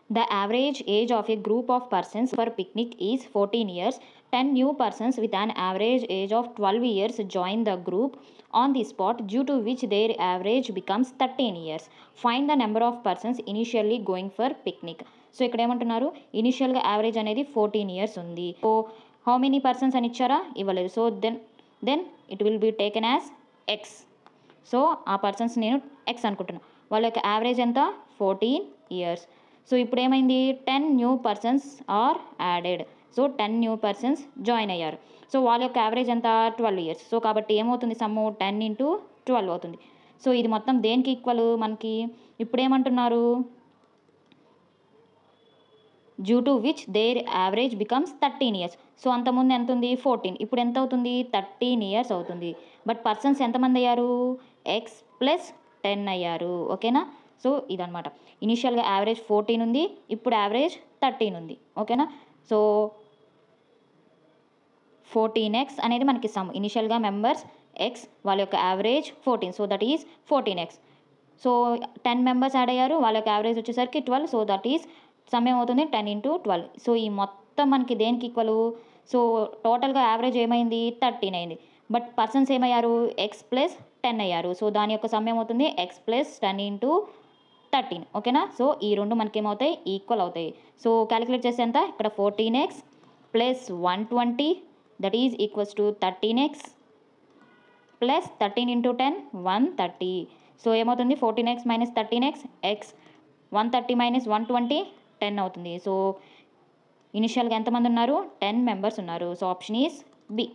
The average age of a group of persons for picnic is 14 years. 10 new persons with an average age of 12 years join the group on the spot, due to which their average becomes 13 years. Find the number of persons initially going for picnic. So ఇక్కడ ఏమంటున్నారు, ఇనిషియల్గా average అనేది 14 years ఉంది. So how many persons అని ఇచ్చారా, ఇవ్వలేదు. So then it will be taken as X. So ఆ persons నేను ఎక్స్ అనుకుంటున్నాను. వాళ్ళ యొక్క యావరేజ్ ఎంత, 14 ఇయర్స్. సో ఇప్పుడు ఏమైంది, 10 new persons are added. So 10 new persons join అయ్యారు. సో వాళ్ళ యొక్క యావరేజ్ ఎంత, 12 ఇయర్స్. సో కాబట్టి ఏమవుతుంది, సమ్ము 10 ఇంటూ 12 అవుతుంది. సో ఇది మొత్తం దేనికి ఈక్వల్ మనకి, ఇప్పుడు ఏమంటున్నారు, due to which their average becomes 13 years. So అంతకుముందు ఎంత ఉంది, 14. ఇప్పుడు ఎంత అవుతుంది, 13 ఇయర్స్ అవుతుంది. బట్ పర్సన్స్ ఎంతమంది అయ్యారు, ఎక్స్ ప్లస్ 10 అయ్యారు. ఓకేనా. సో ఇదనమాట, ఇనిషియల్గా యావరేజ్ 14 ఉంది, ఇప్పుడు యావరేజ్ 13 ఉంది. ఓకేనా. సో 14x అనేది మనకి సమ్, ఇనిషియల్గా మెంబర్స్ ఎక్స్, వాళ్ళ యొక్క average 14. So that is 14x. So 10 members add అయ్యారు, వాళ్ళ యొక్క యావరేజ్ వచ్చేసరికి 12. సో దట్ ఈజ్ సమ్ ఏమవుతుంది, 10 ఇంటూ 12. సో ఈ మొత్తం మనకి దేనికి ఈక్వల్, సో టోటల్గా యావరేజ్ ఏమైంది, 13 అయింది. బట్ పర్సన్స్ ఏమయ్యారు, ఎక్స్ ప్లస్ 10 అయ్యారు. సో దాని యొక్క సమ్ ఏమవుతుంది, ఎక్స్ ప్లస్ 10 ఇంటూ 13. ఓకేనా. సో ఈ రెండు మనకి ఏమవుతాయి, ఈక్వల్ అవుతాయి. సో క్యాలిక్యులేట్ చేస్తే ఎంత, ఇక్కడ 14x plus 120 that is equals to 13x plus 13 into 10 130. So ఏమవుతుంది, 14x minus 13x, X 130 minus 120 10 అవుతుంది. సో ఇనిషియల్గా ఎంతమంది ఉన్నారు, 10 మెంబర్స్ ఉన్నారు. So option is B.